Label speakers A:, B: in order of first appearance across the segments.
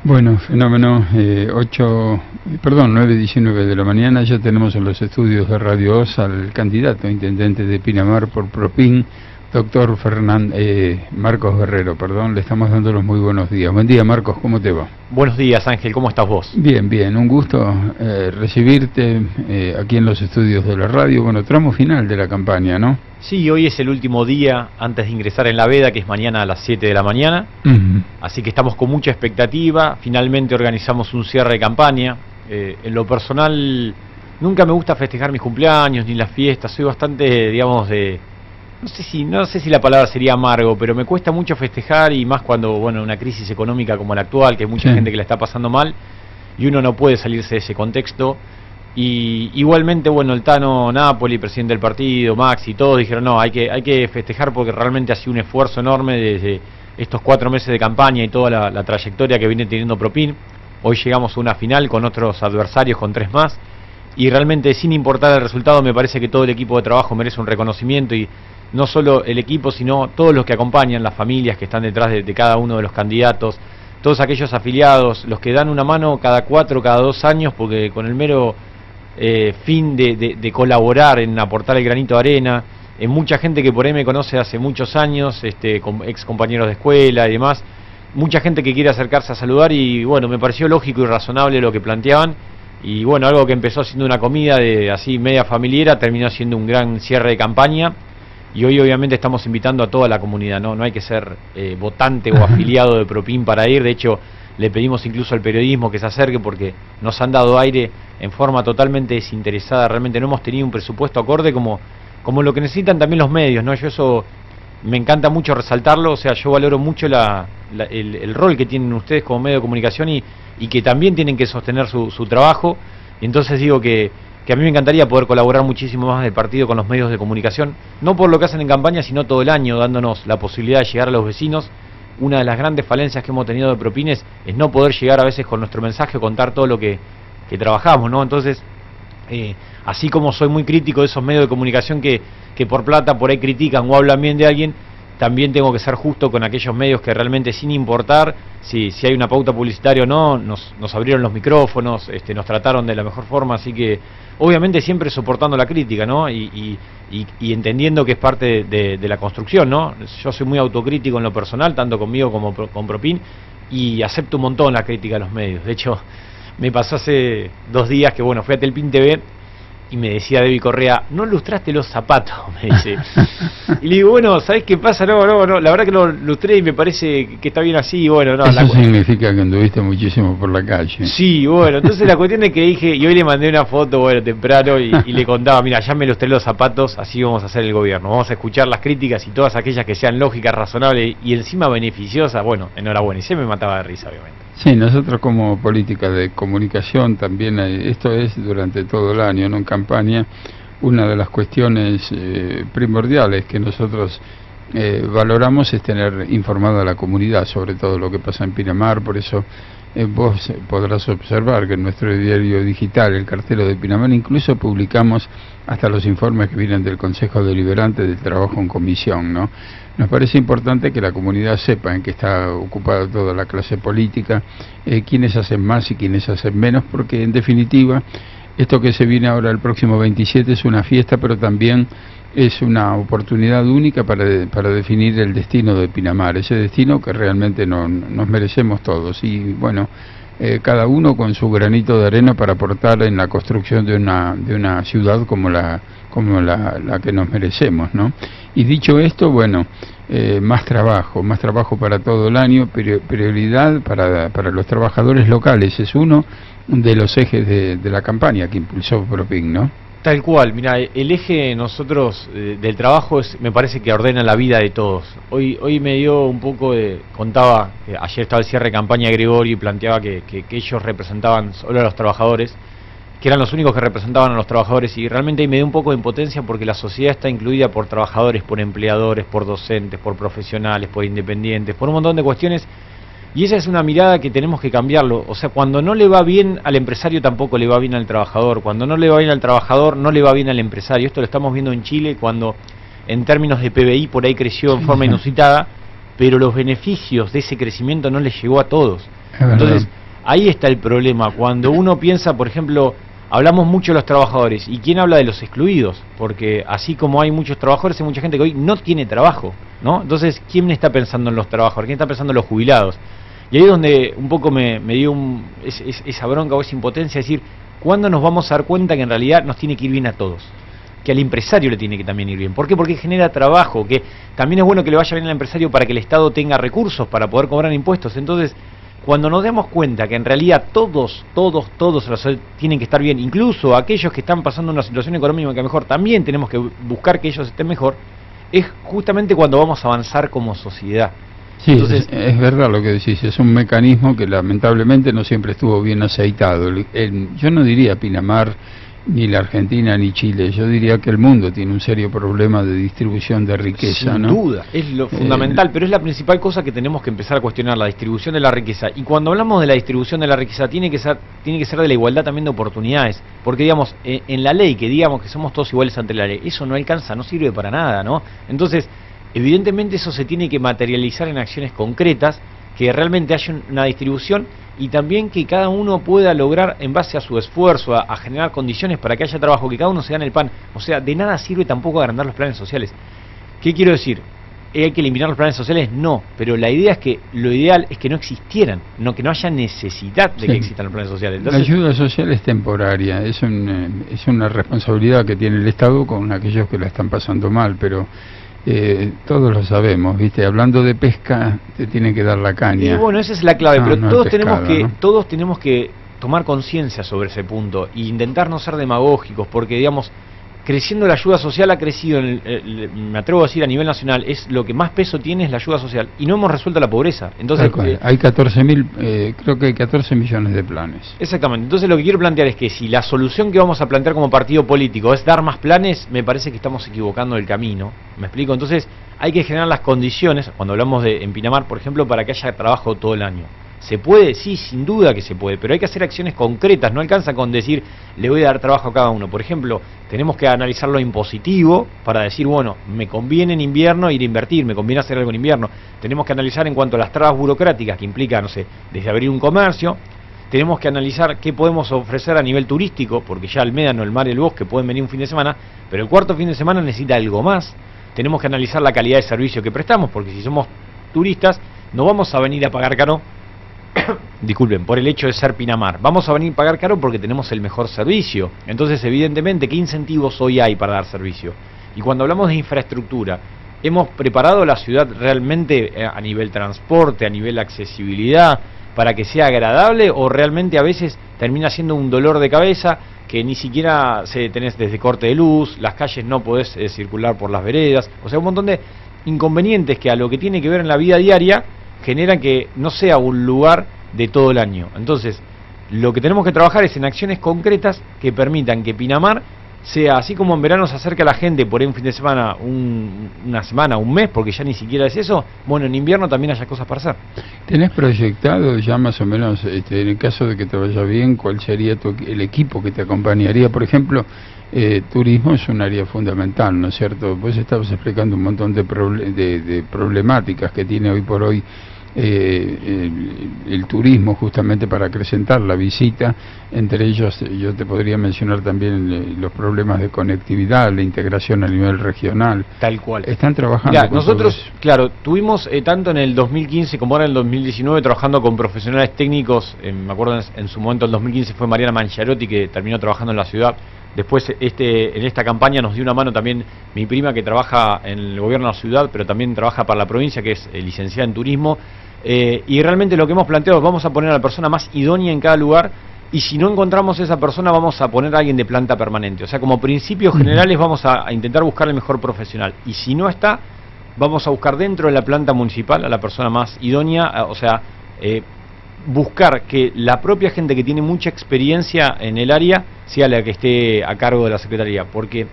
A: Bueno, fenómeno, 9:19 de la mañana, ya tenemos en los estudios de Radio Oz al candidato a intendente de Pinamar por Propin, doctor Marcos Guerrero, le estamos dando los muy buenos días. Buen día, Marcos, ¿cómo te va?
B: Buenos días, Ángel, ¿cómo estás vos?
A: Bien, bien, un gusto recibirte aquí en los estudios de la radio, tramo final de la campaña, ¿no?
B: Sí, hoy es el último día antes de ingresar en la veda, que es mañana a las 7 de la mañana, así que estamos con mucha expectativa. Finalmente organizamos un cierre de campaña. En lo personal, nunca me gusta festejar mis cumpleaños ni las fiestas, soy bastante, digamos, no sé si la palabra sería amargo, pero me cuesta mucho festejar, y más cuando, una crisis económica como la actual, que hay mucha gente que la está pasando mal, y uno no puede salirse de ese contexto. Y igualmente, el Tano Napoli, presidente del partido, Maxi, todos dijeron, no, hay que festejar porque realmente ha sido un esfuerzo enorme desde estos 4 meses de campaña y toda la trayectoria que viene teniendo Propin. Hoy llegamos a una final con otros adversarios, con 3 más, y realmente, sin importar el resultado, me parece que todo el equipo de trabajo merece un reconocimiento, y no solo el equipo, sino todos los que acompañan, las familias que están detrás de cada uno de los candidatos, todos aquellos afiliados, los que dan una mano cada 4, cada 2 años, porque con el mero fin de colaborar en aportar el granito de arena, mucha gente que por ahí me conoce hace muchos años, ex compañeros de escuela y demás, mucha gente que quiere acercarse a saludar, y me pareció lógico y razonable lo que planteaban, y algo que empezó siendo una comida así media familiar, terminó siendo un gran cierre de campaña. Y hoy obviamente estamos invitando a toda la comunidad, no hay que ser votante o afiliado de Propin para ir. De hecho, le pedimos incluso al periodismo que se acerque, porque nos han dado aire en forma totalmente desinteresada. Realmente no hemos tenido un presupuesto acorde como lo que necesitan también los medios, ¿no? Yo eso me encanta mucho resaltarlo, yo valoro mucho el rol que tienen ustedes como medio de comunicación, y que también tienen que sostener su trabajo. Y entonces digo que a mí me encantaría poder colaborar muchísimo más del partido con los medios de comunicación, no por lo que hacen en campaña, sino todo el año, dándonos la posibilidad de llegar a los vecinos. Una de las grandes falencias que hemos tenido de Propin es no poder llegar a veces con nuestro mensaje, contar todo lo que trabajamos, ¿no? Entonces, así como soy muy crítico de esos medios de comunicación que por plata por ahí critican o hablan bien de alguien, también tengo que ser justo con aquellos medios que realmente, sin importar si hay una pauta publicitaria o no, nos abrieron los micrófonos, nos trataron de la mejor forma. Así que obviamente siempre soportando la crítica, ¿no? Y entendiendo que es parte de la construcción, ¿no? Yo soy muy autocrítico en lo personal, tanto conmigo como con Propin, y acepto un montón la crítica de los medios. De hecho, me pasó hace 2 días que fui a Telpin TV y me decía Debbie Correa, no lustraste los zapatos, me dice. Y le digo, ¿sabés qué pasa? No, la verdad que lo lustré y me parece que está bien así.
A: Eso significa que anduviste muchísimo por la calle.
B: Sí, entonces la cuestión es que dije, y hoy le mandé una foto, temprano, y le contaba, mira, ya me lustré los zapatos, así vamos a hacer el gobierno. Vamos a escuchar las críticas y todas aquellas que sean lógicas, razonables y encima beneficiosas. Enhorabuena. Y se me mataba de risa, obviamente.
A: Sí, nosotros como política de comunicación también, esto es durante todo el año, ¿no? En campaña, una de las cuestiones primordiales que nosotros valoramos es tener informada a la comunidad sobre todo lo que pasa en Pinamar. Por eso vos podrás observar que en nuestro diario digital, el Cartero de Pinamar, incluso publicamos hasta los informes que vienen del Consejo Deliberante del trabajo en comisión, ¿no? Nos parece importante que la comunidad sepa en qué está ocupada toda la clase política, quiénes hacen más y quiénes hacen menos, porque en definitiva esto que se viene ahora el próximo 27 es una fiesta, pero también es una oportunidad única para definir el destino de Pinamar, ese destino que realmente nos merecemos todos. Y cada uno con su granito de arena para aportar en la construcción de una ciudad como la que nos merecemos, ¿no? Y dicho esto, más trabajo para todo el año, prioridad para los trabajadores locales, es uno de los ejes de la campaña que impulsó Propin, ¿no?
B: Tal cual, mira, el eje nosotros del trabajo me parece que ordena la vida de todos. Hoy me dio un poco contaba, ayer estaba el cierre de campaña de Gregorio y planteaba que ellos representaban solo a los trabajadores, que eran los únicos que representaban a los trabajadores, y realmente ahí me dio un poco de impotencia porque la sociedad está incluida por trabajadores, por empleadores, por docentes, por profesionales, por independientes, por un montón de cuestiones. Y esa es una mirada que tenemos que cambiarlo. Cuando no le va bien al empresario, tampoco le va bien al trabajador. Cuando no le va bien al trabajador, no le va bien al empresario. Esto lo estamos viendo en Chile, cuando en términos de PBI por ahí creció en forma inusitada, pero los beneficios de ese crecimiento no les llegó a todos. Entonces, Ahí está el problema, cuando uno piensa, por ejemplo, hablamos mucho de los trabajadores, ¿y quién habla de los excluidos? Porque así como hay muchos trabajadores, hay mucha gente que hoy no tiene trabajo, ¿no? Entonces, ¿quién está pensando en los trabajadores? ¿Quién está pensando en los jubilados? Y ahí es donde un poco me dio esa bronca o esa impotencia, es decir, ¿cuándo nos vamos a dar cuenta que en realidad nos tiene que ir bien a todos? Que al empresario le tiene que también ir bien. ¿Por qué? Porque genera trabajo, que también es bueno que le vaya bien al empresario para que el Estado tenga recursos para poder cobrar impuestos. Entonces, cuando nos demos cuenta que en realidad todos tienen que estar bien, incluso aquellos que están pasando una situación económica mejor, también tenemos que buscar que ellos estén mejor, es justamente cuando vamos a avanzar como sociedad.
A: Sí, entonces, es verdad lo que decís, es un mecanismo que lamentablemente no siempre estuvo bien aceitado. Yo no diría Pinamar, ni la Argentina, ni Chile, yo diría que el mundo tiene un serio problema de distribución de riqueza.
B: Sin duda, es lo fundamental, pero es la principal cosa que tenemos que empezar a cuestionar, la distribución de la riqueza. Y cuando hablamos de la distribución de la riqueza, tiene que ser de la igualdad también de oportunidades, porque digamos, en la ley, que digamos que somos todos iguales ante la ley, eso no alcanza, no sirve para nada, ¿no? Entonces, evidentemente eso se tiene que materializar en acciones concretas, que realmente haya una distribución y también que cada uno pueda lograr en base a su esfuerzo, a generar condiciones para que haya trabajo, que cada uno se gane el pan. O sea, de nada sirve tampoco agrandar los planes sociales. ¿Qué quiero decir? ¿Hay que eliminar los planes sociales? No, pero la idea es que lo ideal es que no existieran, que no haya necesidad de que existan los planes sociales. Entonces,
A: la ayuda social es temporaria, es una responsabilidad que tiene el Estado con aquellos que la están pasando mal, pero todos lo sabemos, ¿viste? Hablando de pesca, te tienen que dar la caña.
B: Y bueno, esa es la clave, pero
A: no
B: todos
A: pescado,
B: todos tenemos que tomar conciencia sobre ese punto e intentar no ser demagógicos, porque digamos, creciendo la ayuda social ha crecido, me atrevo a decir a nivel nacional, es lo que más peso tiene es la ayuda social, y no hemos resuelto la pobreza. Entonces
A: hay 14.000, creo que hay 14 millones de planes.
B: Exactamente, entonces lo que quiero plantear es que si la solución que vamos a plantear como partido político es dar más planes, me parece que estamos equivocando el camino, ¿me explico? Entonces hay que generar las condiciones, cuando hablamos en Pinamar, por ejemplo, para que haya trabajo todo el año. ¿Se puede? Sí, sin duda que se puede, pero hay que hacer acciones concretas, no alcanza con decir, le voy a dar trabajo a cada uno. Por ejemplo, tenemos que analizar lo impositivo para decir, bueno, me conviene en invierno ir a invertir, me conviene hacer algo en invierno. Tenemos que analizar en cuanto a las trabas burocráticas que implica, no sé, desde abrir un comercio. Tenemos que analizar qué podemos ofrecer a nivel turístico, porque ya el Médano, el mar y el bosque pueden venir un fin de semana, pero el cuarto fin de semana necesita algo más. Tenemos que analizar la calidad de servicio que prestamos, porque si somos turistas, no vamos a venir a pagar caro disculpen, por el hecho de ser Pinamar. Vamos a venir a pagar caro porque tenemos el mejor servicio. Entonces, evidentemente, ¿qué incentivos hoy hay para dar servicio? Y cuando hablamos de infraestructura, ¿hemos preparado la ciudad realmente a nivel transporte, a nivel accesibilidad, para que sea agradable? ¿O realmente a veces termina siendo un dolor de cabeza que ni siquiera tenés desde corte de luz, las calles no podés circular por las veredas? O sea, un montón de inconvenientes que a lo que tiene que ver en la vida diaria generan que no sea un lugar de todo el año. Entonces, lo que tenemos que trabajar es en acciones concretas que permitan que Pinamar sea, así como en verano se acerca a la gente por ahí un fin de semana, una semana, un mes, porque ya ni siquiera es eso, bueno, en invierno también haya cosas para hacer.
A: ¿Tenés proyectado ya más o menos, en el caso de que te vaya bien, cuál sería el equipo que te acompañaría? Por ejemplo, turismo es un área fundamental, ¿no es cierto? Vos estabas explicando un montón de problemáticas que tiene hoy por hoy el turismo, justamente para acrecentar la visita. Entre ellos yo te podría mencionar también los problemas de conectividad, la integración a nivel regional.
B: Tal cual.
A: Están trabajando.
B: Mirá, nosotros, claro, tuvimos tanto en el 2015 como ahora en el 2019 trabajando con profesionales técnicos. Me acuerdo en su momento, el 2015 fue Mariana Mangiarotti, que terminó trabajando en la ciudad. Después en esta campaña nos dio una mano también mi prima, que trabaja en el gobierno de la ciudad, pero también trabaja para la provincia, que es licenciada en turismo. Y realmente lo que hemos planteado es, vamos a poner a la persona más idónea en cada lugar, y si no encontramos esa persona vamos a poner a alguien de planta permanente. O sea, como principios generales vamos a intentar buscar el mejor profesional, y si no está, vamos a buscar dentro de la planta municipal a la persona más idónea. O sea, buscar que la propia gente que tiene mucha experiencia en el área sea la que esté a cargo de la Secretaría, porque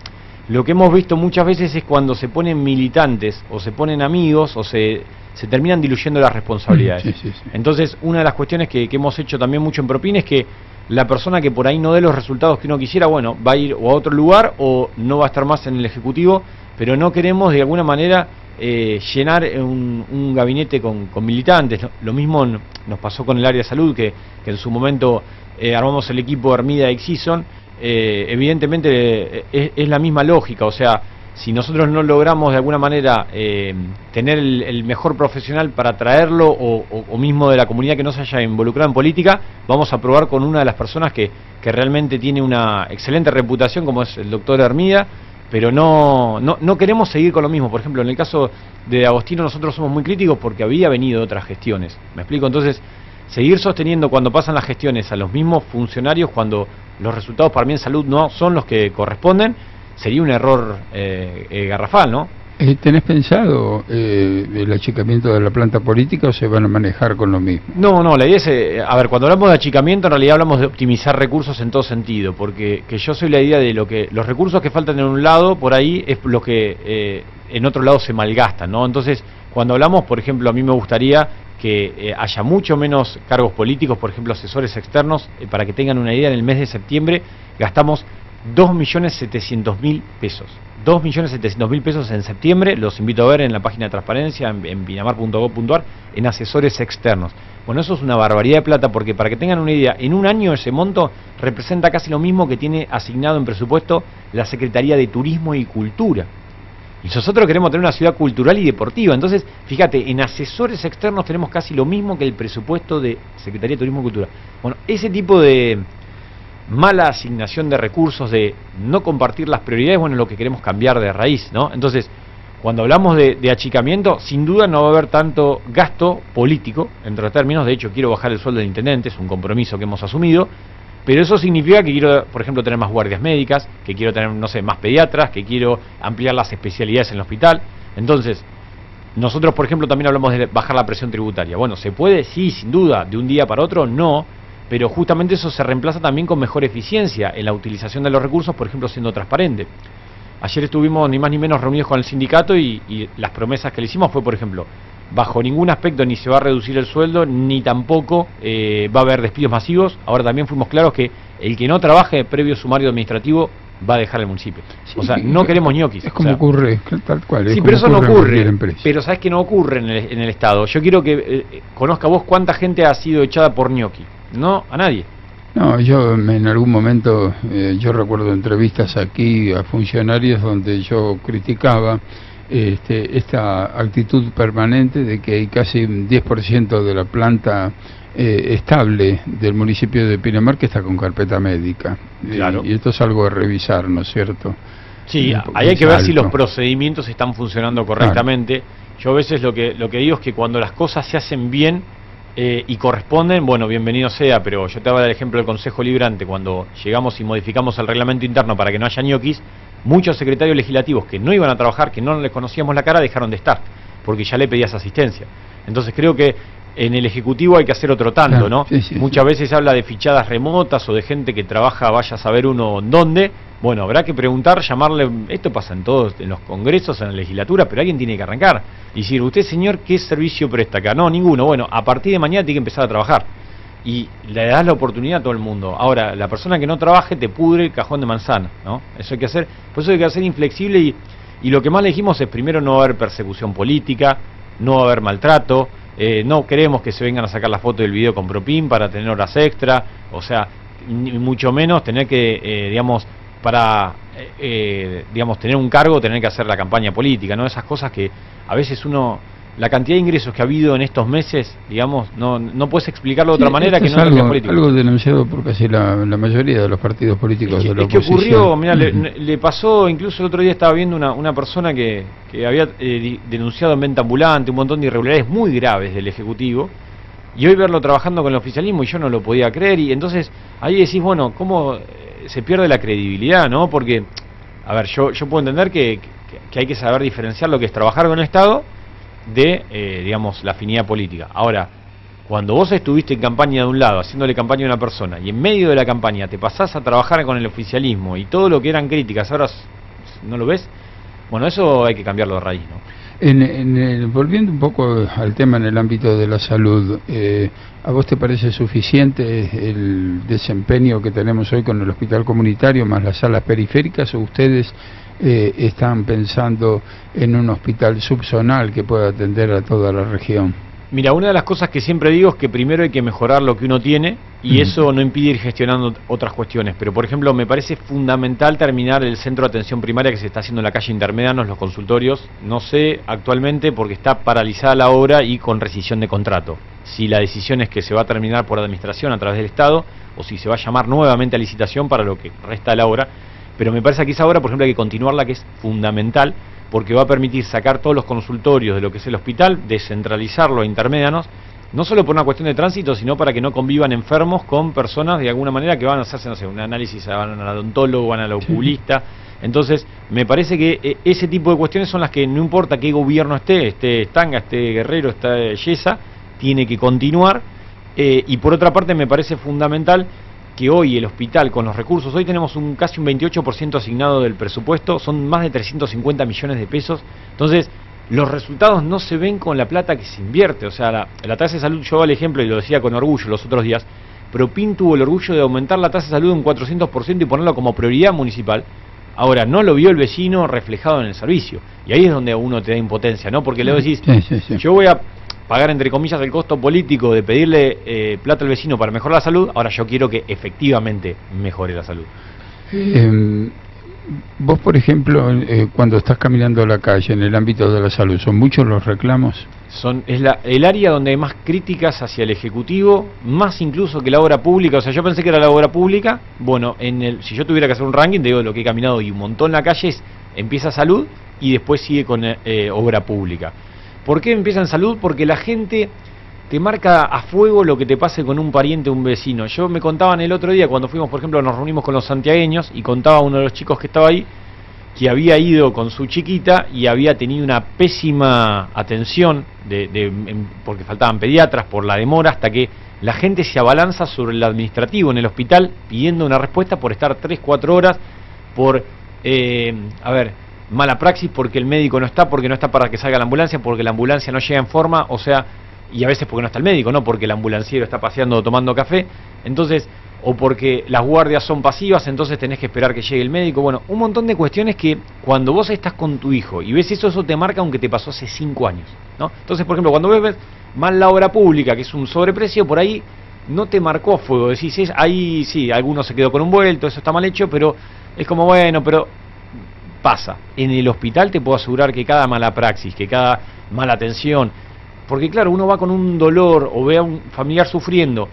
B: lo que hemos visto muchas veces es cuando se ponen militantes o se ponen amigos o se terminan diluyendo las responsabilidades.
A: Sí.
B: Entonces, una de las cuestiones que hemos hecho también mucho en Propina es que la persona que por ahí no dé los resultados que uno quisiera, bueno, va a ir o a otro lugar o no va a estar más en el Ejecutivo, pero no queremos de alguna manera llenar un gabinete con militantes. Lo mismo nos pasó con el área de salud, que en su momento armamos el equipo Hermida y Xison. Evidentemente es la misma lógica, o sea, si nosotros no logramos de alguna manera tener el mejor profesional para traerlo, o mismo de la comunidad que no se haya involucrado en política, vamos a probar con una de las personas que realmente tiene una excelente reputación, como es el doctor Hermida, pero no queremos seguir con lo mismo. Por ejemplo, en el caso de Agostino nosotros somos muy críticos porque había venido de otras gestiones, ¿me explico? Entonces, seguir sosteniendo cuando pasan las gestiones a los mismos funcionarios, cuando los resultados para mí en salud no son los que corresponden, sería un error garrafal, ¿no?
A: ¿Tenés pensado el achicamiento de la planta política o se van a manejar con lo mismo?
B: No, la idea es, a ver, cuando hablamos de achicamiento en realidad hablamos de optimizar recursos en todo sentido, porque yo soy la idea de los recursos que faltan en un lado, por ahí es lo que en otro lado se malgastan, ¿no? Entonces, cuando hablamos, por ejemplo, a mí me gustaría que haya mucho menos cargos políticos, por ejemplo, asesores externos. Para que tengan una idea, en el mes de septiembre gastamos 2.700.000 pesos. 2.700.000 pesos en septiembre, los invito a ver en la página de transparencia, en pinamar.gov.ar, en asesores externos. Bueno, eso es una barbaridad de plata, porque para que tengan una idea, en un año ese monto representa casi lo mismo que tiene asignado en presupuesto la Secretaría de Turismo y Cultura. Y nosotros queremos tener una ciudad cultural y deportiva. Entonces, fíjate, en asesores externos tenemos casi lo mismo que el presupuesto de Secretaría de Turismo y Cultura. Bueno, ese tipo de mala asignación de recursos, de no compartir las prioridades, bueno, es lo que queremos cambiar de raíz, ¿no? Entonces, cuando hablamos de achicamiento, sin duda no va a haber tanto gasto político, entre términos. De hecho, quiero bajar el sueldo del intendente, es un compromiso que hemos asumido. Pero eso significa que quiero, por ejemplo, tener más guardias médicas, que quiero tener, no sé, más pediatras, que quiero ampliar las especialidades en el hospital. Entonces, nosotros, por ejemplo, también hablamos de bajar la presión tributaria. Bueno, ¿se puede? Sí, sin duda. ¿De un día para otro? No. Pero justamente eso se reemplaza también con mejor eficiencia en la utilización de los recursos, por ejemplo, siendo transparente. Ayer estuvimos ni más ni menos reunidos con el sindicato y las promesas que le hicimos fue, por ejemplo, bajo ningún aspecto ni se va a reducir el sueldo, ni tampoco va a haber despidos masivos. Ahora también fuimos claros que el que no trabaje previo sumario administrativo va a dejar el municipio. Sí, o sea, no queremos ñoquis.
A: Es como ocurre, tal cual.
B: Sí, pero eso no ocurre. Pero ¿sabes que no ocurre en el Estado? Yo quiero que conozca vos cuánta gente ha sido echada por ñoqui. No, a nadie.
A: No, yo en algún momento, yo recuerdo entrevistas aquí a funcionarios donde yo criticaba esta actitud permanente de que hay casi un 10% de la planta estable del municipio de Pinamar que está con carpeta médica.
B: Claro.
A: Y esto es algo a revisar, ¿no es cierto?
B: Sí, ahí hay que ver si los procedimientos están funcionando correctamente. Claro. Yo a veces lo que digo es que cuando las cosas se hacen bien y corresponden, bueno, bienvenido sea, pero yo te voy a dar el ejemplo del Consejo Liberante. Cuando llegamos y modificamos el reglamento interno para que no haya ñoquis, muchos secretarios legislativos que no iban a trabajar, que no les conocíamos la cara, dejaron de estar, porque ya le pedías asistencia. Entonces creo que en el Ejecutivo hay que hacer otro tanto, claro, ¿no? Sí, muchas veces habla de fichadas remotas o de gente que trabaja, vaya a saber uno dónde. Bueno, habrá que preguntar, llamarle, esto pasa en todos, en los congresos, en la legislatura, pero alguien tiene que arrancar y decir, usted señor, ¿qué servicio presta acá? No, ninguno. Bueno, a partir de mañana tiene que empezar a trabajar y le das la oportunidad a todo el mundo. Ahora, la persona que no trabaje te pudre el cajón de manzana, ¿no? Eso hay que hacer, por eso hay que hacer inflexible y lo que más le dijimos es, primero, no va a haber persecución política, no va a haber maltrato, no queremos que se vengan a sacar la foto del video con Propin para tener horas extra, o sea, ni mucho menos tener que, digamos, para tener un cargo, tener que hacer la campaña política, ¿no? Esas cosas que a veces la cantidad de ingresos que ha habido en estos meses, digamos, no puedes explicarlo de otra manera que no en la política.
A: Algo denunciado por casi la mayoría de los partidos políticos de la oposición.
B: Es que ocurrió, mira, le pasó, incluso el otro día estaba viendo una persona que había denunciado en venta ambulante un montón de irregularidades muy graves del Ejecutivo, y hoy verlo trabajando con el oficialismo y yo no lo podía creer, y entonces ahí decís, bueno, ¿cómo se pierde la credibilidad, no? Porque, a ver, yo puedo entender que hay que saber diferenciar lo que es trabajar con el Estado de, digamos, la afinidad política. Ahora, cuando vos estuviste en campaña de un lado, haciéndole campaña a una persona, y en medio de la campaña te pasás a trabajar con el oficialismo, y todo lo que eran críticas, ahora no lo ves, bueno, eso hay que cambiarlo de raíz, ¿no?
A: Volviendo un poco al tema en el ámbito de la salud, ¿a vos te parece suficiente el desempeño que tenemos hoy con el hospital comunitario más las salas periféricas, o ustedes están pensando en un hospital subzonal que pueda atender a toda la región?
B: Mira, una de las cosas que siempre digo es que primero hay que mejorar lo que uno tiene, y eso no impide ir gestionando otras cuestiones. Pero, por ejemplo, me parece fundamental terminar el centro de atención primaria que se está haciendo en la calle Intermedianos, los consultorios. No sé actualmente porque está paralizada la obra y con rescisión de contrato. Si la decisión es que se va a terminar por administración a través del Estado, o si se va a llamar nuevamente a licitación para lo que resta de la obra. Pero me parece que esa obra, por ejemplo, hay que continuarla, que es fundamental, porque va a permitir sacar todos los consultorios de lo que es el hospital, descentralizarlo a Intermedianos, no solo por una cuestión de tránsito, sino para que no convivan enfermos con personas de alguna manera que van a hacerse, no sé, un análisis, van al odontólogo, van al oculista. Entonces, me parece que ese tipo de cuestiones son las que no importa qué gobierno esté Stanga, esté Guerrero, esté Yesa, tiene que continuar. Y por otra parte, me parece fundamental que hoy el hospital, con los recursos, hoy tenemos casi un 28% asignado del presupuesto, son más de 350 millones de pesos. Entonces, los resultados no se ven con la plata que se invierte. O sea, la tasa de salud, yo doy el ejemplo y lo decía con orgullo los otros días, pero PIN tuvo el orgullo de aumentar la tasa de salud un 400% y ponerlo como prioridad municipal. Ahora, no lo vio el vecino reflejado en el servicio. Y ahí es donde uno te da impotencia, ¿no? Porque luego decís, yo voy a pagar, entre comillas, el costo político de pedirle plata al vecino para mejorar la salud, ahora yo quiero que efectivamente mejore la salud.
A: Vos, por ejemplo, cuando estás caminando a la calle en el ámbito de la salud, ¿son muchos los reclamos?
B: Es el área donde hay más críticas hacia el Ejecutivo, más incluso que la obra pública. O sea, yo pensé que era la obra pública. Bueno, si yo tuviera que hacer un ranking, digo, lo que he caminado y un montón en la calle empieza salud y después sigue con obra pública. ¿Por qué empieza en salud? Porque la gente te marca a fuego lo que te pase con un pariente o un vecino. Yo me contaban el otro día, cuando fuimos, por ejemplo, nos reunimos con los santiagueños, y contaba uno de los chicos que estaba ahí, que había ido con su chiquita y había tenido una pésima atención, porque faltaban pediatras, por la demora, hasta que la gente se abalanza sobre el administrativo en el hospital pidiendo una respuesta por estar 3-4 horas, por, mala praxis, porque el médico no está, porque no está para que salga la ambulancia, porque la ambulancia no llega en forma, o sea, y a veces porque no está el médico, no porque el ambulanciero está paseando o tomando café, entonces, o porque las guardias son pasivas, entonces tenés que esperar que llegue el médico. Bueno, un montón de cuestiones que cuando vos estás con tu hijo y ves eso te marca aunque te pasó hace 5 años, ¿no? Entonces, por ejemplo, cuando ves mal la obra pública, que es un sobreprecio, por ahí no te marcó a fuego, decís, ahí sí, alguno se quedó con un vuelto, eso está mal hecho, pero es como, bueno, pero pasa. En el hospital te puedo asegurar que cada mala praxis, que cada mala atención, porque claro, uno va con un dolor o ve a un familiar sufriendo,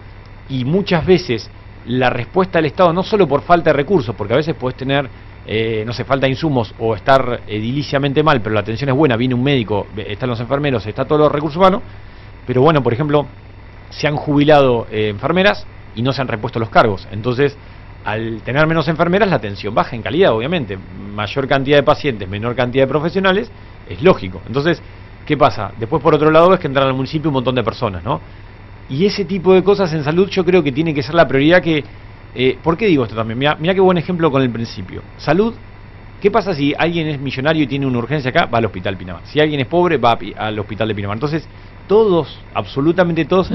B: y muchas veces la respuesta del Estado, no solo por falta de recursos, porque a veces puedes tener, no sé, falta de insumos o estar ediliciamente mal, pero la atención es buena, viene un médico, están los enfermeros, está todos los recursos humanos, pero bueno, por ejemplo, se han jubilado enfermeras y no se han repuesto los cargos. Entonces, al tener menos enfermeras, la atención baja en calidad, obviamente. Mayor cantidad de pacientes, menor cantidad de profesionales, es lógico. Entonces, ¿qué pasa? Después, por otro lado, es que entran al municipio un montón de personas, ¿no? Y ese tipo de cosas en salud yo creo que tiene que ser la prioridad que... ¿Por qué digo esto también? Mirá qué buen ejemplo con el principio. Salud, ¿qué pasa si alguien es millonario y tiene una urgencia acá? Va al hospital Pinamar. Si alguien es pobre, va al hospital de Pinamar. Entonces, todos, absolutamente todos,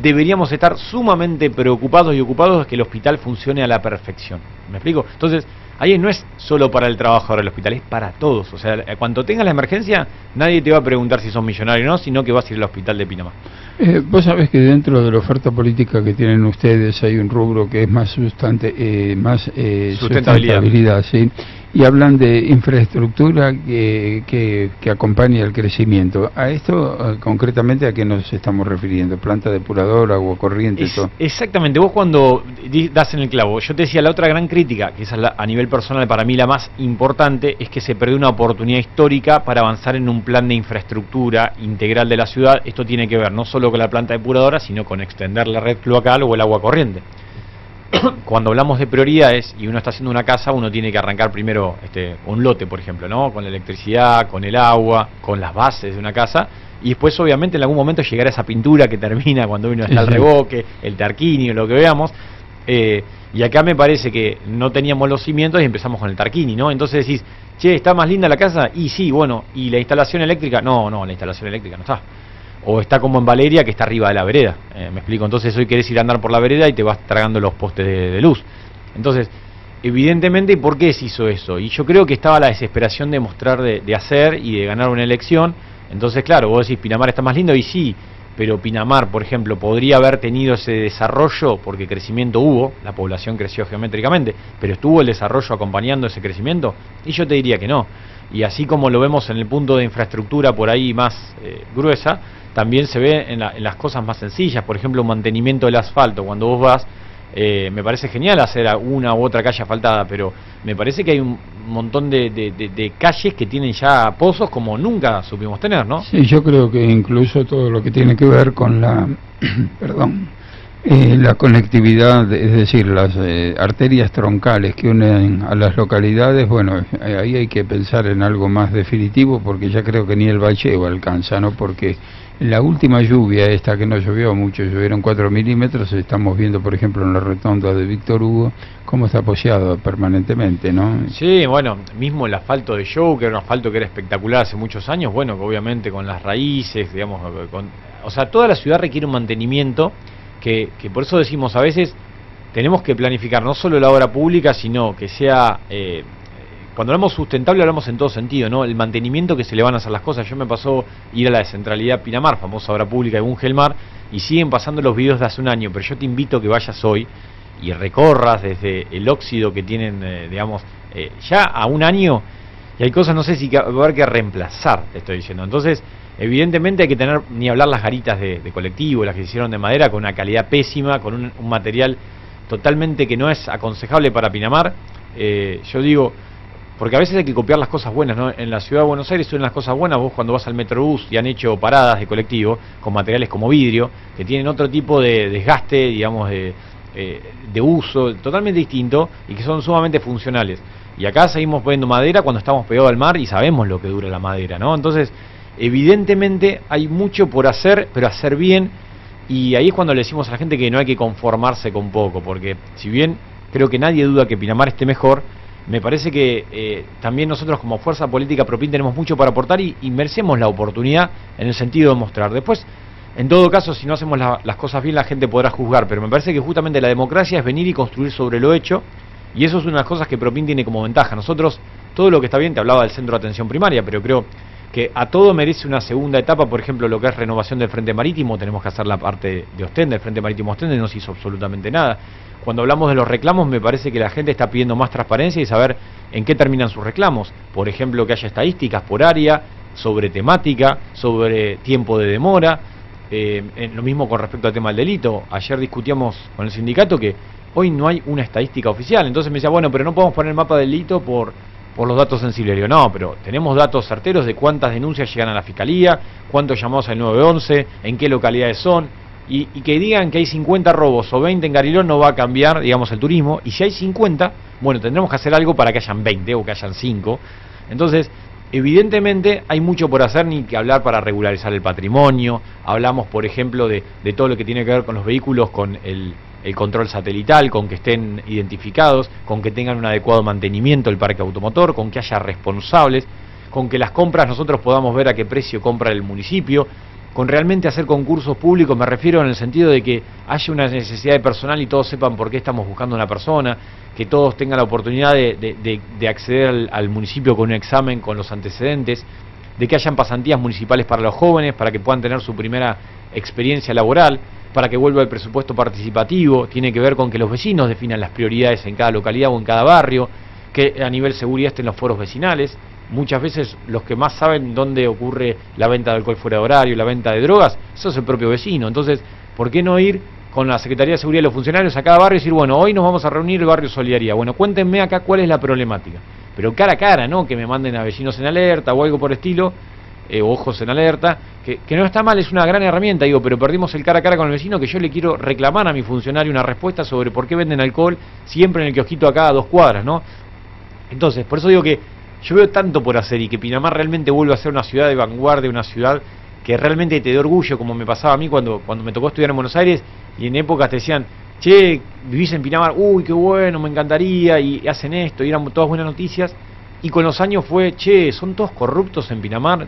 B: deberíamos estar sumamente preocupados y ocupados de que el hospital funcione a la perfección. ¿Me explico? Entonces, ahí no es solo para el trabajador del hospital, es para todos. O sea, cuando tengas la emergencia, nadie te va a preguntar si sos millonario o no, sino que vas a ir al hospital de Pinamar.
A: Vos sabés que dentro de la oferta política que tienen ustedes hay un rubro que es más sustentabilidad, ¿sí? Y hablan de infraestructura que acompaña el crecimiento. ¿A esto concretamente a qué nos estamos refiriendo? ¿Planta depuradora, agua corriente? Todo.
B: Exactamente, vos cuando das en el clavo, yo te decía, la otra gran crítica, que es a nivel personal para mí la más importante, es que se perdió una oportunidad histórica para avanzar en un plan de infraestructura integral de la ciudad. Esto tiene que ver no solo con la planta depuradora, sino con extender la red cloacal o el agua corriente. Cuando hablamos de prioridades y uno está haciendo una casa, uno tiene que arrancar primero un lote, por ejemplo, ¿no? Con la electricidad, con el agua, con las bases de una casa, y después obviamente en algún momento llegar a esa pintura que termina cuando uno está al revoque, el tarquinio, lo que veamos. Y acá me parece que no teníamos los cimientos y empezamos con el Tarquini, ¿no? Entonces decís, che, ¿está más linda la casa? Y sí, bueno, ¿y la instalación eléctrica? No, la instalación eléctrica no está. O está como en Valeria, que está arriba de la vereda. Me explico, entonces hoy querés ir a andar por la vereda y te vas tragando los postes de luz. Entonces, evidentemente, ¿por qué se hizo eso? Y yo creo que estaba la desesperación de mostrar, de hacer y de ganar una elección. Entonces, claro, vos decís, Pinamar está más lindo, y sí, pero Pinamar, por ejemplo, podría haber tenido ese desarrollo, porque crecimiento hubo, la población creció geométricamente, pero ¿estuvo el desarrollo acompañando ese crecimiento? Y yo te diría que no. Y así como lo vemos en el punto de infraestructura por ahí más gruesa, también se ve en las cosas más sencillas, por ejemplo, un mantenimiento del asfalto. Cuando vos vas, me parece genial hacer una u otra calle asfaltada, pero me parece que hay un montón de calles que tienen ya pozos como nunca supimos tener, ¿no?
A: Sí, yo creo que incluso todo lo que tiene que ver con la la conectividad, es decir, las arterias troncales que unen a las localidades, bueno, ahí hay que pensar en algo más definitivo, porque ya creo que ni el bacheo alcanza, ¿no? Porque la última lluvia, esta que no llovió mucho, llovieron 4 milímetros, estamos viendo, por ejemplo, en la rotonda de Víctor Hugo, cómo está apoyado permanentemente, ¿no?
B: Sí, bueno, mismo el asfalto de Show, que era un asfalto que era espectacular hace muchos años, bueno, obviamente con las raíces, digamos, o sea, toda la ciudad requiere un mantenimiento que por eso decimos, a veces tenemos que planificar no solo la obra pública, sino que sea... cuando hablamos sustentable hablamos en todo sentido, ¿no? El mantenimiento que se le van a hacer las cosas. Yo me pasó ir a la descentralidad Pinamar, famosa obra pública de Bungelmar, y siguen pasando los videos de hace un año, pero yo te invito a que vayas hoy y recorras desde el óxido que tienen, digamos, ya a un año, y hay cosas, no sé si va a haber que reemplazar, te estoy diciendo. Entonces, evidentemente hay que tener, ni hablar las garitas de colectivo, las que se hicieron de madera, con una calidad pésima, con un material totalmente que no es aconsejable para Pinamar. Yo digo... Porque a veces hay que copiar las cosas buenas, ¿no? En la ciudad de Buenos Aires son las cosas buenas. Vos cuando vas al Metrobús y han hecho paradas de colectivo con materiales como vidrio, que tienen otro tipo de desgaste, digamos, de uso totalmente distinto y que son sumamente funcionales. Y acá seguimos poniendo madera cuando estamos pegados al mar y sabemos lo que dura la madera, ¿no? Entonces, evidentemente hay mucho por hacer, pero hacer bien. Y ahí es cuando le decimos a la gente que no hay que conformarse con poco, porque si bien creo que nadie duda que Pinamar esté mejor, me parece que también nosotros como fuerza política PROPIN tenemos mucho para aportar y merecemos la oportunidad en el sentido de mostrar. Después, en todo caso, si no hacemos las cosas bien, la gente podrá juzgar, pero me parece que justamente la democracia es venir y construir sobre lo hecho, y eso es una de las cosas que PROPIN tiene como ventaja. Nosotros, todo lo que está bien, te hablaba del centro de atención primaria, pero creo que a todo merece una segunda etapa. Por ejemplo, lo que es renovación del Frente Marítimo, tenemos que hacer la parte de Ostende, el Frente Marítimo Ostende no se hizo absolutamente nada. Cuando hablamos de los reclamos, me parece que la gente está pidiendo más transparencia y saber en qué terminan sus reclamos. Por ejemplo, que haya estadísticas por área, sobre temática, sobre tiempo de demora. Lo mismo con respecto al tema del delito. Ayer discutíamos con el sindicato que hoy no hay una estadística oficial. Entonces me decía, bueno, pero no podemos poner el mapa del delito por los datos sensibles. Digo, no, pero tenemos datos certeros de cuántas denuncias llegan a la Fiscalía, cuántos llamados al 911, en qué localidades son. Y que digan que hay 50 robos o 20 en Garilón no va a cambiar, digamos, el turismo. Y si hay 50, bueno, tendremos que hacer algo para que hayan 20 o que hayan 5. Entonces, evidentemente hay mucho por hacer, ni que hablar para regularizar el patrimonio. Hablamos, por ejemplo, de todo lo que tiene que ver con los vehículos, con el control satelital, con que estén identificados, con que tengan un adecuado mantenimiento el parque automotor, con que haya responsables, con que las compras nosotros podamos ver a qué precio compra el municipio, con realmente hacer concursos públicos. Me refiero en el sentido de que haya una necesidad de personal y todos sepan por qué estamos buscando una persona, que todos tengan la oportunidad de acceder al municipio con un examen, con los antecedentes, de que hayan pasantías municipales para los jóvenes, para que puedan tener su primera experiencia laboral, para que vuelva el presupuesto participativo. Tiene que ver con que los vecinos definan las prioridades en cada localidad o en cada barrio, que a nivel seguridad estén los foros vecinales. Muchas veces los que más saben dónde ocurre la venta de alcohol fuera de horario, la venta de drogas, eso es el propio vecino. Entonces, ¿por qué no ir con la Secretaría de Seguridad y los funcionarios a cada barrio y decir, bueno, hoy nos vamos a reunir el barrio Solidaridad? Bueno, cuéntenme acá cuál es la problemática. Pero cara a cara, ¿no? Que me manden a vecinos en alerta o algo por estilo, o ojos en alerta, que no está mal, es una gran herramienta, digo, pero perdimos el cara a cara con el vecino, que yo le quiero reclamar a mi funcionario una respuesta sobre por qué venden alcohol siempre en el kiosquito acá a 2 cuadras, ¿no? Entonces, por eso digo que yo veo tanto por hacer y que Pinamar realmente vuelva a ser una ciudad de vanguardia, una ciudad que realmente te dé orgullo, como me pasaba a mí cuando me tocó estudiar en Buenos Aires y en épocas te decían, che, vivís en Pinamar, uy, qué bueno, me encantaría, y hacen esto, y eran todas buenas noticias. Y con los años fue, che, son todos corruptos en Pinamar,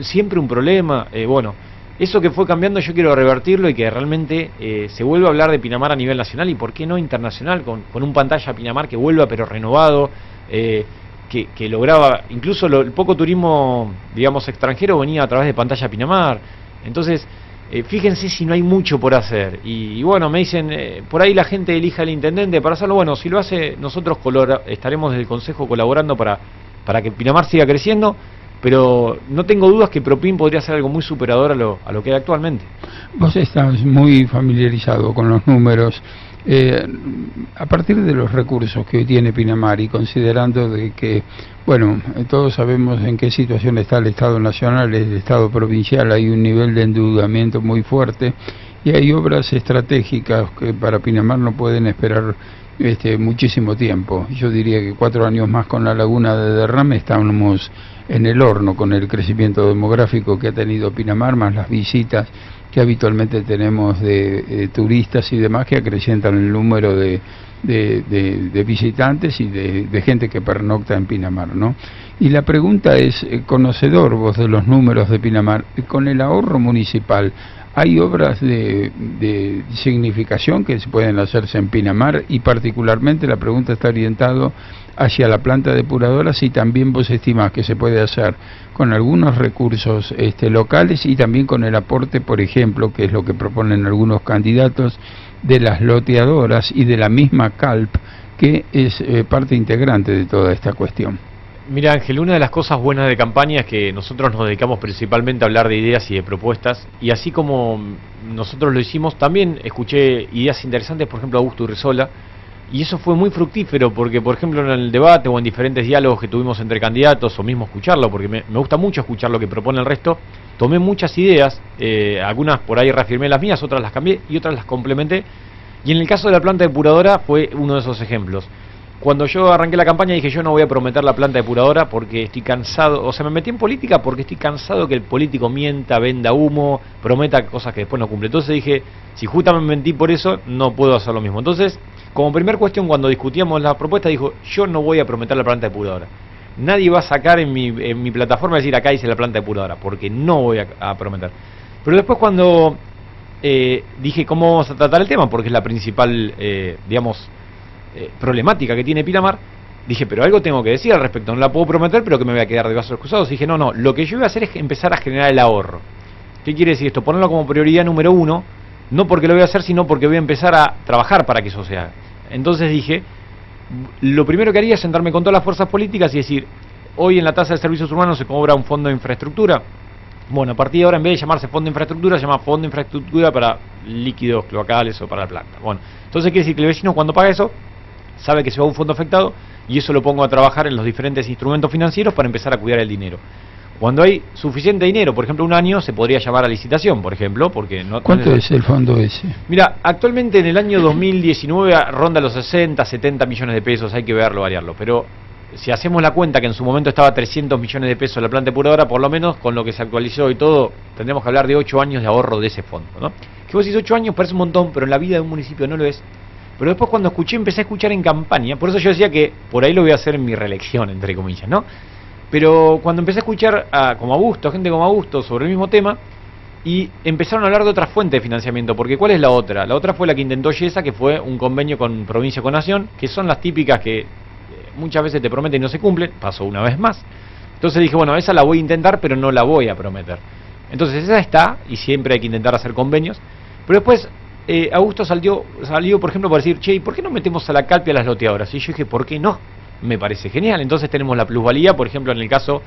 B: siempre un problema. Bueno, eso que fue cambiando yo quiero revertirlo y que realmente se vuelva a hablar de Pinamar a nivel nacional y por qué no internacional, con un pantalla Pinamar que vuelva pero renovado, que lograba, incluso el poco turismo, digamos, extranjero venía a través de pantalla Pinamar. Entonces, fíjense si no hay mucho por hacer. Y bueno, me dicen, por ahí la gente elija al intendente para hacerlo. Bueno, si lo hace, nosotros estaremos desde el Consejo colaborando para que Pinamar siga creciendo, pero no tengo dudas que Propin podría ser algo muy superador a lo que hay actualmente.
A: Vos estás muy familiarizado con los números. A partir de los recursos que hoy tiene Pinamar y considerando de que, bueno, todos sabemos en qué situación está el Estado Nacional, el Estado Provincial, hay un nivel de endeudamiento muy fuerte y hay obras estratégicas que para Pinamar no pueden esperar muchísimo tiempo. Yo diría que 4 años más con la laguna de derrame estamos en el horno con el crecimiento demográfico que ha tenido Pinamar, más las visitas que habitualmente tenemos de turistas y demás que acrecientan el número de visitantes y de gente que pernocta en Pinamar, ¿no? Y la pregunta es, conocedor vos de los números de Pinamar, con el ahorro municipal, ¿hay obras de significación que se pueden hacerse en Pinamar? Y particularmente la pregunta está orientada hacia la planta depuradora, si también vos estimás que se puede hacer con algunos recursos locales y también con el aporte, por ejemplo, que es lo que proponen algunos candidatos, de las loteadoras y de la misma CALP, que es parte integrante de toda esta cuestión.
B: Mira, Ángel, una de las cosas buenas de campaña es que nosotros nos dedicamos principalmente a hablar de ideas y de propuestas, y así como nosotros lo hicimos, también escuché ideas interesantes, por ejemplo, Augusto Urresola, y eso fue muy fructífero, porque por ejemplo en el debate o en diferentes diálogos que tuvimos entre candidatos, o mismo escucharlo, porque me gusta mucho escuchar lo que propone el resto, tomé muchas ideas, algunas por ahí reafirmé las mías, otras las cambié y otras las complementé, y en el caso de la planta depuradora fue uno de esos ejemplos. Cuando yo arranqué la campaña dije, yo no voy a prometer la planta depuradora porque estoy cansado, o sea, me metí en política porque estoy cansado que el político mienta, venda humo, prometa cosas que después no cumple. Entonces dije, si justamente me mentí por eso, no puedo hacer lo mismo. Entonces, como primer cuestión, cuando discutíamos la propuesta, dijo, yo no voy a prometer la planta depuradora. Nadie va a sacar en mi plataforma decir, acá hice la planta depuradora, porque no voy a prometer. Pero después cuando dije, ¿cómo vamos a tratar el tema? Porque es la principal, problemática que tiene Pinamar, dije, pero algo tengo que decir al respecto, no la puedo prometer, pero que me voy a quedar de brazos cruzados. Dije, no, lo que yo voy a hacer es empezar a generar el ahorro. ¿Qué quiere decir esto? Ponerlo como prioridad número 1, no porque lo voy a hacer, sino porque voy a empezar a trabajar para que eso se haga. Entonces dije, lo primero que haría es sentarme con todas las fuerzas políticas y decir, hoy en la tasa de servicios urbanos se cobra un fondo de infraestructura. Bueno, a partir de ahora, en vez de llamarse fondo de infraestructura, se llama fondo de infraestructura para líquidos cloacales o para la planta. Bueno, entonces quiere decir que el vecino cuando paga eso, sabe que se va a un fondo afectado y eso lo pongo a trabajar en los diferentes instrumentos financieros para empezar a cuidar el dinero. Cuando hay suficiente dinero, por ejemplo un año, se podría llamar a licitación, por ejemplo, porque no...
A: ¿Cuánto es el fondo ese?
B: Mira, actualmente en el año 2019 ronda los 60, 70 millones de pesos, hay que verlo, variarlo, pero si hacemos la cuenta que en su momento estaba 300 millones de pesos la planta depuradora, por lo menos con lo que se actualizó y todo, tendremos que hablar de 8 años de ahorro de ese fondo, ¿no? Que vos decís 8 años parece un montón, pero en la vida de un municipio no lo es. Pero después cuando empecé a escuchar en campaña, por eso yo decía que por ahí lo voy a hacer en mi reelección, entre comillas, ¿no? Pero cuando empecé a escuchar gente como Augusto sobre el mismo tema, y empezaron a hablar de otra fuente de financiamiento, porque ¿cuál es la otra? La otra fue la que intentó Yesa, que fue un convenio con provincia con nación, que son las típicas que muchas veces te prometen y no se cumplen, pasó una vez más. Entonces dije, bueno, esa la voy a intentar, pero no la voy a prometer. Entonces esa está, y siempre hay que intentar hacer convenios, pero después Augusto salió, por ejemplo, para decir, che, ¿y por qué no metemos a la CALP y a las loteadoras? Y yo dije, ¿por qué no? Me parece genial. Entonces tenemos la plusvalía, por ejemplo, en el caso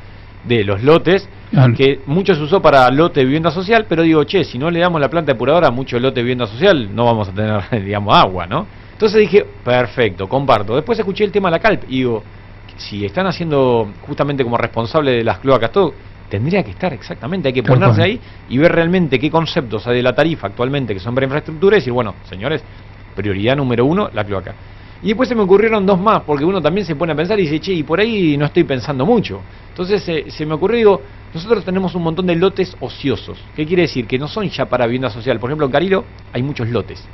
B: de los lotes, que mucho se usó para lote de vivienda social, pero digo, che, si no le damos la planta depuradora a mucho lote de vivienda social, no vamos a tener, digamos, agua, ¿no? Entonces dije, perfecto, comparto. Después escuché el tema de la CALP y digo, si están haciendo justamente como responsable de las cloacas todo, tendría que estar exactamente, hay que ponerse ahí y ver realmente qué conceptos hay de la tarifa actualmente que son para infraestructura y decir, bueno, señores, prioridad número 1, la cloaca. Y después se me ocurrieron 2 más, porque uno también se pone a pensar y dice, che, y por ahí no estoy pensando mucho. Entonces se me ocurrió, digo, nosotros tenemos un montón de lotes ociosos. ¿Qué quiere decir? Que no son ya para vivienda social. Por ejemplo, en Carilo hay muchos lotes.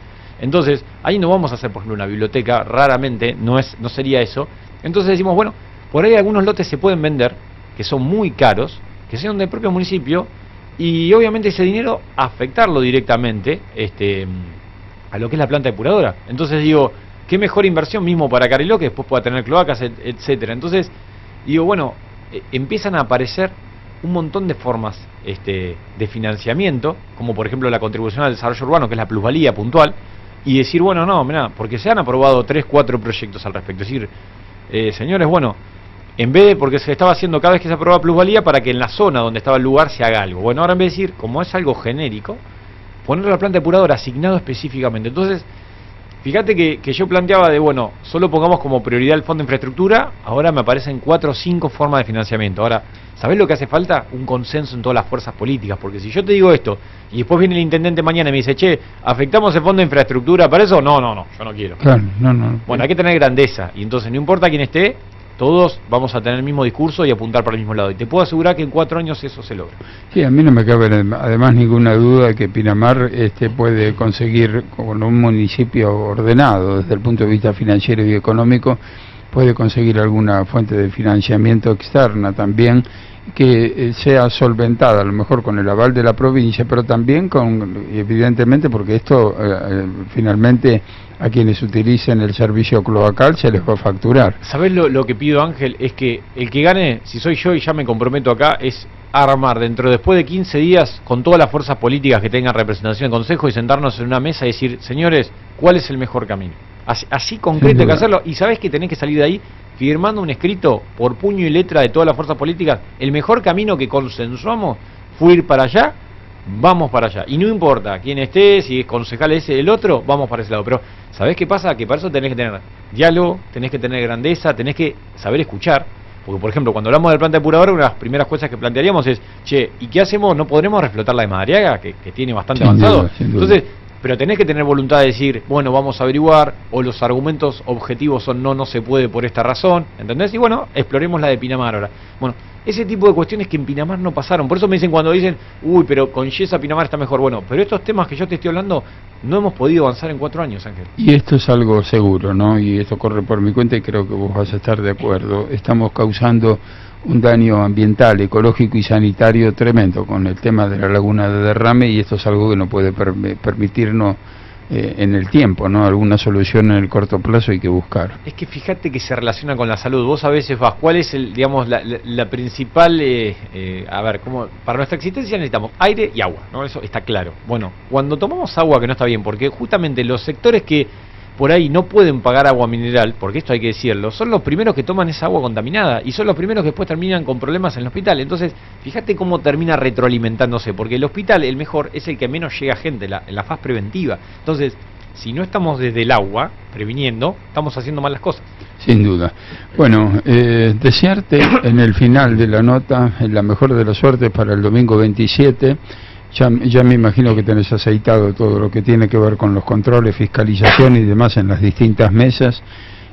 B: Entonces, ahí no vamos a hacer, por ejemplo, una biblioteca, raramente, no sería eso. Entonces decimos, bueno, por ahí algunos lotes se pueden vender, que son muy caros, que sean del propio municipio, y obviamente ese dinero afectarlo directamente a lo que es la planta depuradora. Entonces digo, qué mejor inversión mismo para Cariló, que después pueda tener cloacas, etcétera. Entonces digo, bueno, empiezan a aparecer un montón de formas de financiamiento, como por ejemplo la contribución al desarrollo urbano, que es la plusvalía puntual, y decir, bueno, no, mirá, porque se han aprobado 3, 4 proyectos al respecto. Es decir, señores, bueno, en vez de, porque se estaba haciendo cada vez que se aprobaba plusvalía para que en la zona donde estaba el lugar se haga algo. Bueno, ahora en vez de decir, como es algo genérico, ponerlo a la planta depuradora asignado específicamente. Entonces, fíjate que yo planteaba de, bueno, solo pongamos como prioridad el fondo de infraestructura, ahora me aparecen 4 o 5 formas de financiamiento. Ahora, ¿sabés lo que hace falta? Un consenso en todas las fuerzas políticas, porque si yo te digo esto, y después viene el intendente mañana y me dice, che, ¿afectamos el fondo de infraestructura para eso? No, yo no quiero.
A: Claro, no.
B: Bueno, hay que tener grandeza, y entonces no importa quién esté, todos vamos a tener el mismo discurso y apuntar para el mismo lado. Y te puedo asegurar que en 4 años eso se logra.
A: Sí, a mí no me cabe además ninguna duda de que Pinamar puede conseguir, con un municipio ordenado desde el punto de vista financiero y económico, puede conseguir alguna fuente de financiamiento externa también, que sea solventada a lo mejor con el aval de la provincia, pero también evidentemente, porque esto finalmente a quienes utilicen el servicio cloacal se les va a facturar.
B: ¿Sabés lo que pido, Ángel? Es que el que gane, si soy yo y ya me comprometo acá, es armar después de 15 días con todas las fuerzas políticas que tengan representación en consejo y sentarnos en una mesa y decir, señores, ¿cuál es el mejor camino? Así concreto hay que hacerlo, y sabés que tenés que salir de ahí firmando un escrito por puño y letra de todas las fuerzas políticas. El mejor camino que consensuamos fue ir para allá, vamos para allá. Y no importa quién esté, si es concejal ese, el otro, vamos para ese lado. Pero ¿sabés qué pasa? Que para eso tenés que tener diálogo, tenés que tener grandeza, tenés que saber escuchar. Porque, por ejemplo, cuando hablamos del planta depuradora, una de las primeras cosas que plantearíamos es, che, ¿y qué hacemos? ¿No podremos reflotar la de Madariaga, que tiene bastante avanzado?
A: Sin duda.
B: Entonces, pero tenés que tener voluntad de decir, bueno, vamos a averiguar, o los argumentos objetivos son no se puede por esta razón, ¿entendés? Y bueno, exploremos la de Pinamar ahora. Bueno, ese tipo de cuestiones que en Pinamar no pasaron. Por eso me dicen cuando dicen, uy, pero con Yesa Pinamar está mejor. Bueno, pero estos temas que yo te estoy hablando no hemos podido avanzar en 4 años, Ángel.
A: Y esto es algo seguro, ¿no? Y esto corre por mi cuenta y creo que vos vas a estar de acuerdo. Estamos causando un daño ambiental, ecológico y sanitario tremendo con el tema de la laguna de derrame, y esto es algo que no puede permitirnos en el tiempo, ¿no? Alguna solución en el corto plazo hay que buscar.
B: Es que fíjate que se relaciona con la salud. Vos a veces vas, ¿cuál es la principal, a ver, como para nuestra existencia necesitamos aire y agua, ¿no? Eso está claro. Bueno, cuando tomamos agua que no está bien, porque justamente los sectores que por ahí no pueden pagar agua mineral, porque esto hay que decirlo, son los primeros que toman esa agua contaminada y son los primeros que después terminan con problemas en el hospital. Entonces, fíjate cómo termina retroalimentándose, porque el hospital, el mejor, es el que menos llega gente, en la fase preventiva. Entonces, si no estamos desde el agua previniendo, estamos haciendo mal las cosas.
A: Sin duda. Bueno, desearte en el final de la nota la mejor de las suertes para el domingo 27. Ya me imagino que tenés aceitado todo lo que tiene que ver con los controles, fiscalización y demás en las distintas mesas.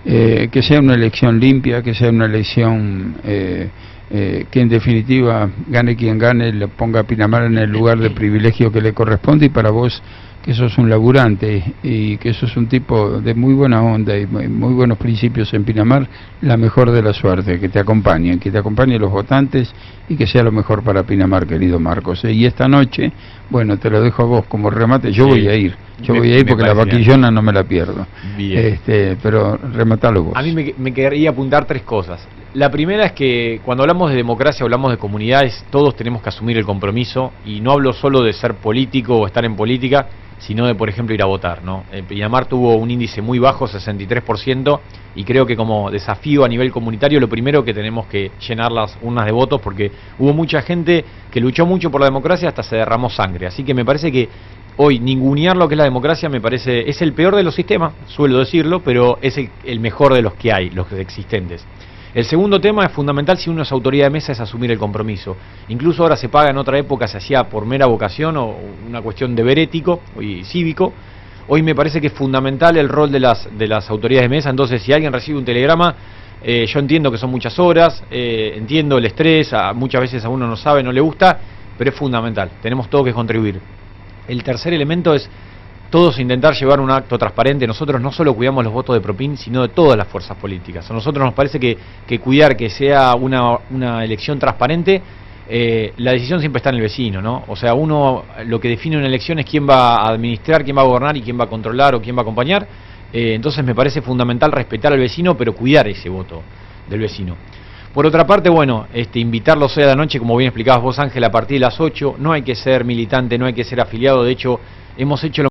A: Que sea una elección limpia, que sea una elección que en definitiva gane quien gane, le ponga a Pinamar en el lugar de privilegio que le corresponde, y para vos, que sos un laburante y que sos un tipo de muy buena onda y muy buenos principios en Pinamar, la mejor de la suerte, que te acompañen los votantes y que sea lo mejor para Pinamar, querido Marcos. Y esta noche, bueno, te lo dejo a vos como remate, yo voy a ir porque la vaquillona no me la pierdo.
B: Bien.
A: Pero rematalo vos.
B: A mí me quedaría apuntar 3 cosas. La primera es que cuando hablamos de democracia, hablamos de comunidades, todos tenemos que asumir el compromiso, y no hablo solo de ser político o estar en política, sino de, por ejemplo, ir a votar, ¿no? Pinamar tuvo un índice muy bajo, 63%, y creo que como desafío a nivel comunitario, lo primero que tenemos que llenar las urnas de votos, porque hubo mucha gente que luchó mucho por la democracia, hasta se derramó sangre. Así que me parece que hoy ningunear lo que es la democracia me parece, es el peor de los sistemas, suelo decirlo, pero es el mejor de los que hay, los existentes. El segundo tema es fundamental, si uno es autoridad de mesa, es asumir el compromiso. Incluso ahora se paga, en otra época se hacía por mera vocación o una cuestión deber ético y cívico. Hoy me parece que es fundamental el rol de las autoridades de mesa. Entonces, si alguien recibe un telegrama, yo entiendo que son muchas horas, entiendo el estrés, muchas veces a uno no sabe, no le gusta, pero es fundamental, tenemos todo que contribuir. El tercer elemento es todos intentar llevar un acto transparente. Nosotros no solo cuidamos los votos de Propin, sino de todas las fuerzas políticas. A nosotros nos parece que cuidar que sea una elección transparente, la decisión siempre está en el vecino, ¿no? O sea, uno lo que define una elección es quién va a administrar, quién va a gobernar y quién va a controlar o quién va a acompañar. Entonces me parece fundamental respetar al vecino, pero cuidar ese voto del vecino. Por otra parte, bueno, invitarlos hoy a la noche, como bien explicabas vos, Ángel, a partir de las 8. No hay que ser militante, no hay que ser afiliado. De hecho, hemos hecho lo